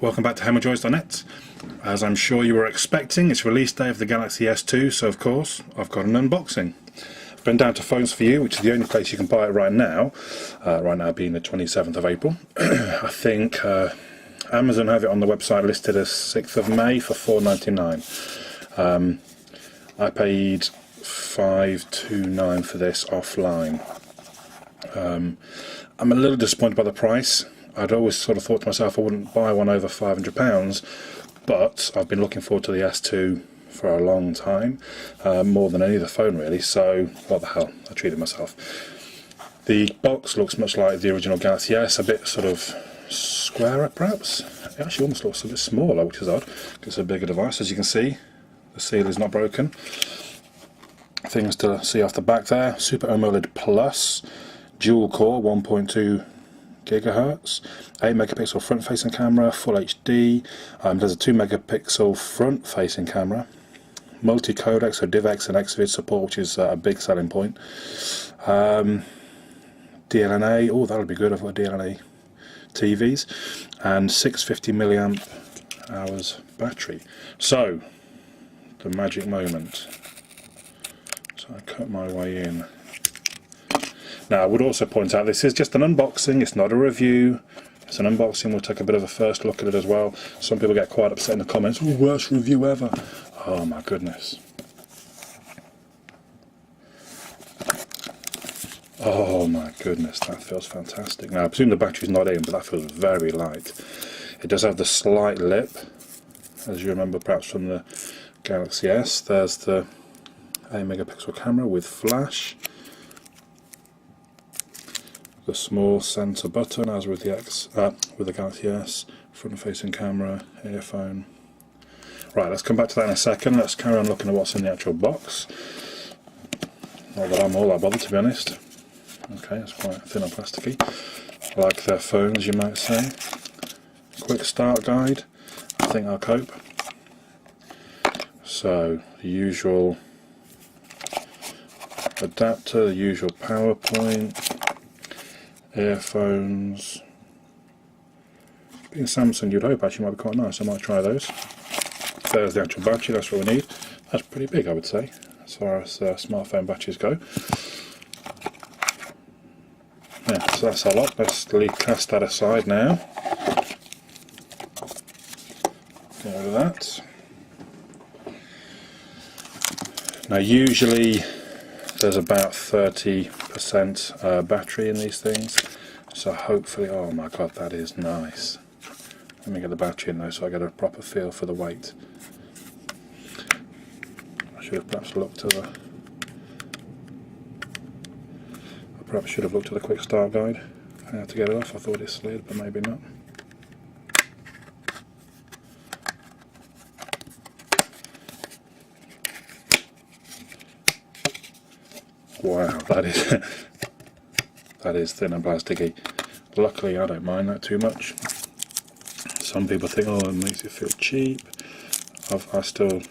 Welcome back to HammerJoys.net. As I'm sure you were expecting, it's release day of the Galaxy S2, so of course I've got an unboxing. I've been down to Phones for You, which is the only place you can buy it right now being the 27th of April. I think Amazon have it on the website listed as 6th of May for $4.99. I paid $5.29 for this offline. I'm a little disappointed by the price. I'd always sort of thought to myself I wouldn't buy one over £500, but I've been looking forward to the S2 for a long time, more than any other phone really, so what the hell, I treated myself. The box looks much like the original Galaxy S, a bit sort of squarer perhaps. It actually almost looks a bit smaller, which is odd, because it's a bigger device. As you can see, the seal is not broken. Things to see off the back there: Super AMOLED Plus, dual core, 1.2 gigahertz, 8 megapixel front facing camera, full HD. There's a 2 megapixel front facing camera, multi codec, so DivX and Xvid support, which is a big selling point. DLNA, oh that'll be good, I've got DLNA TVs, and 650 milliamp hours battery. So the magic moment. So I cut my way in. Now I would also point out this is just an unboxing, it's not a review, it's an unboxing. We'll take a bit of a first look at it as well. Some people get quite upset in the comments, oh, worst review ever. Oh my goodness. Oh my goodness, that feels fantastic. Now I presume the battery's not in, but that feels very light. It does have the slight lip, as you remember perhaps from the Galaxy S. There's the 8 megapixel camera with flash. The small sensor button, as with the Galaxy S, front-facing camera, earphone. Right, let's come back to that in a second. Let's carry on looking at what's in the actual box. Not that I'm all that bothered, to be honest. Okay, it's quite thin and plasticky, like their phones, you might say. Quick start guide. I think I'll cope. So, the usual adapter, the usual PowerPoint. Earphones. Being Samsung, you'd hope actually might be quite nice. I might try those. There's the actual battery. That's what we need. That's pretty big, I would say, as far as smartphone batteries go. Yeah, so that's a lot. Let's cast that aside now. Get rid of that. Now, usually there's about 30% battery in these things, so hopefully, oh my god, that is nice. Let me get the battery in though so I get a proper feel for the weight. I should have perhaps looked to the quick start guide how to get it off. I thought it slid, but maybe not. Wow, that is thin and plasticky. Luckily I don't mind that too much. Some people think, oh, it makes it feel cheap. I still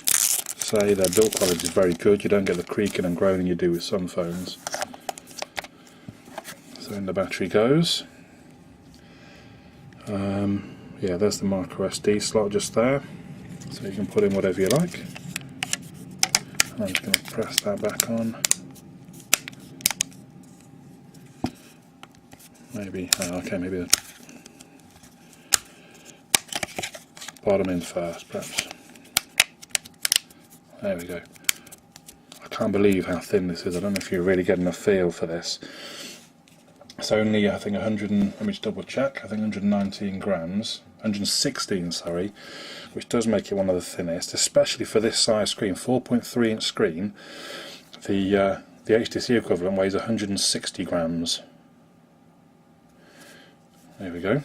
say their build quality is very good. You don't get the creaking and groaning you do with some phones. So in the battery goes. Yeah, there's the micro SD slot just there, so you can put in whatever you like. I'm just going to press that back on. Maybe, okay, maybe the bottom in first, perhaps. There we go. I can't believe how thin this is. I don't know if you're really getting a feel for this. It's only, I think, let me just double check, I think 119 grams, 116, sorry, which does make it one of the thinnest, especially for this size screen, 4.3 inch screen. The HTC equivalent weighs 160 grams. There we go.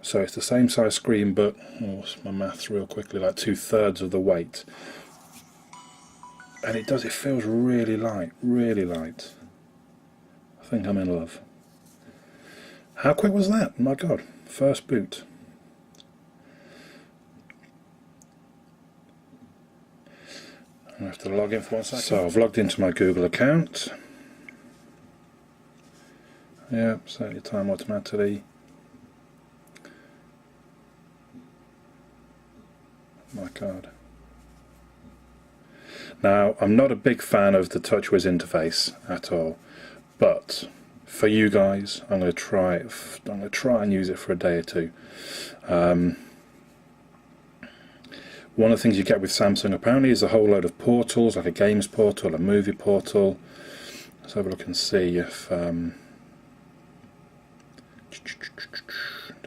So it's the same size screen, but my maths real quickly, like 2/3 of the weight. And it feels really light, really light. I think I'm in love. How quick was that? My god, first boot. I have to log in for 1 second. So I've logged into my Google account. Yeah, set your time automatically. card. Now, I'm not a big fan of the TouchWiz interface at all, but for you guys, I'm going to try it. I'm going to try and use it for a day or two. One of the things you get with Samsung apparently is a whole load of portals, like a games portal, a movie portal. Let's have a look and see if do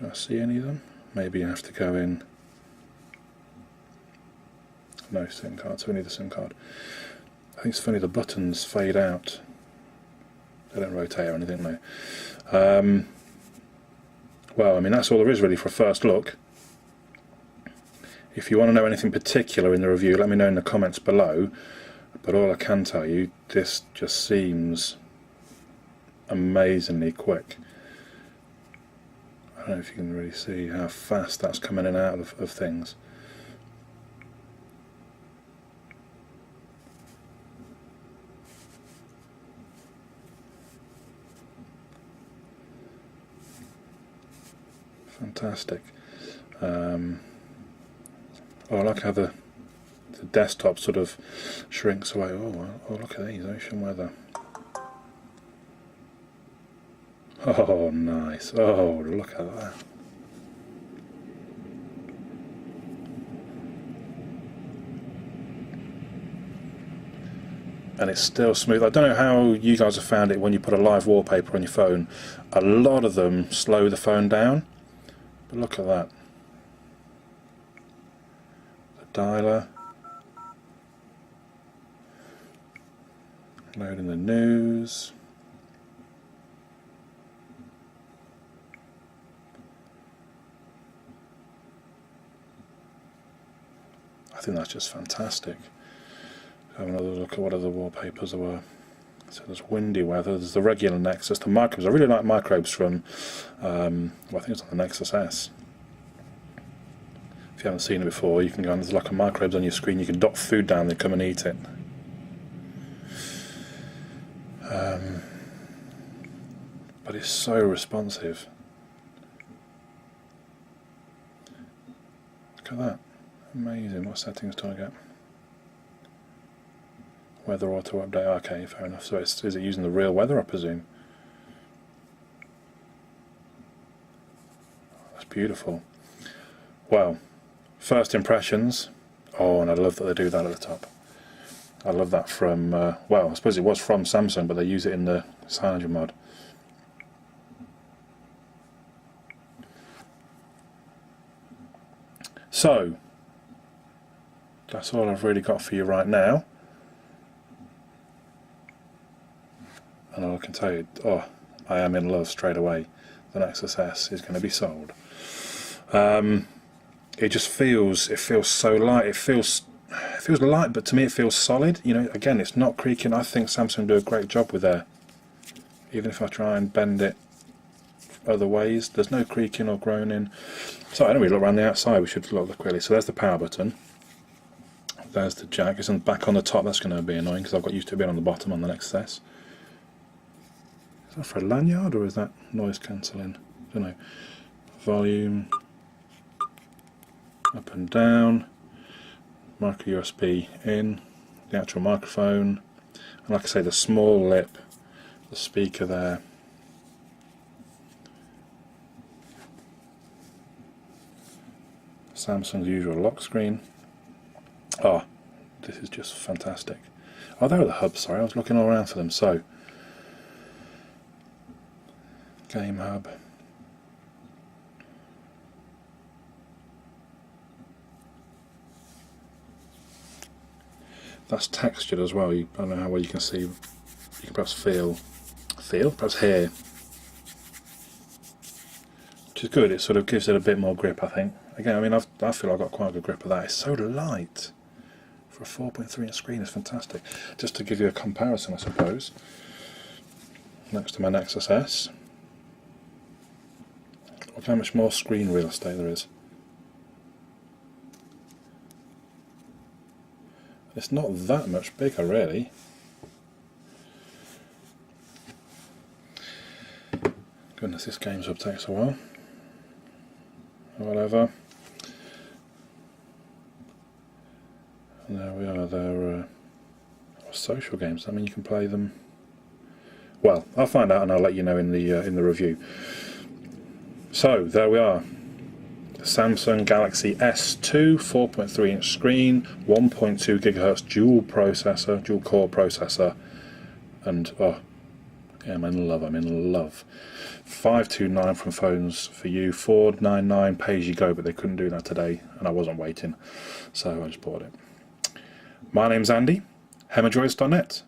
I see any of them? Maybe you have to go in. No SIM card, so we need a SIM card. I think it's funny, the buttons fade out. They don't rotate or anything, no. Well, I mean, that's all there is really for a first look. If you want to know anything particular in the review, let me know in the comments below. But all I can tell you, this just seems amazingly quick. I don't know if you can really see how fast that's coming in and out of things. Fantastic. Oh, I like how the desktop sort of shrinks away. Oh, look at these, ocean weather. Oh, nice. Oh, look at that. And it's still smooth. I don't know how you guys have found it when you put a live wallpaper on your phone. A lot of them slow the phone down. But look at that. The dialer. Loading the news. I think that's just fantastic. Have another look at what other wallpapers there were. So there's windy weather, there's the regular Nexus, the microbes. I really like microbes from, well, I think it's on the Nexus S. If you haven't seen it before, you can go and there's like a microbes on your screen, you can dot food down, they come and eat it. But it's so responsive. Look at that. Amazing. What settings do I get? Weather auto update. Okay, fair enough. So is it using the real weather, I presume? That's beautiful. Well, first impressions. Oh, and I love that they do that at the top. I love that from, well, I suppose it was from Samsung, but they use it in the Cyanogen mod. So, that's all I've really got for you right now. And I can tell you, oh, I am in love straight away. The Nexus S is going to be sold. It just feels, it feels so light. It feels light, but to me it feels solid. You know, again, it's not creaking. I think Samsung do a great job with their, even if I try and bend it other ways, there's no creaking or groaning. So anyway, look around the outside, we should look quickly. So there's the power button. There's the jack. It's back on the top. That's going to be annoying because I've got used to it being on the bottom on the Nexus S. Is that for a lanyard or is that noise cancelling? I don't know. Volume. Up and down. Micro USB in. The actual microphone. And like I say, the small lip. The speaker there. Samsung's usual lock screen. Oh, this is just fantastic. Oh, there are the hubs, sorry, I was looking all around for them. So, game hub. That's textured as well. I don't know how well you can see. You can perhaps perhaps hear. Which is good, it sort of gives it a bit more grip, I think. Again, I mean, I feel I've got quite a good grip of that. It's so light. For a 4.3 inch screen, it's fantastic. Just to give you a comparison, I suppose, next to my Nexus S, look how much more screen real estate there is. It's not that much bigger, really. Goodness, this game's up takes a while. Whatever. they're social games. I mean, you can play them. Well, I'll find out and I'll let you know in the review. So there we are. Samsung Galaxy S2 4.3 inch screen, 1.2 gigahertz dual core processor, and oh yeah, I'm in love. 529 from Phones for You, 499 pay as you go, but they couldn't do that today and I wasn't waiting, so I just bought it. My name's Andy, hemajoys.net.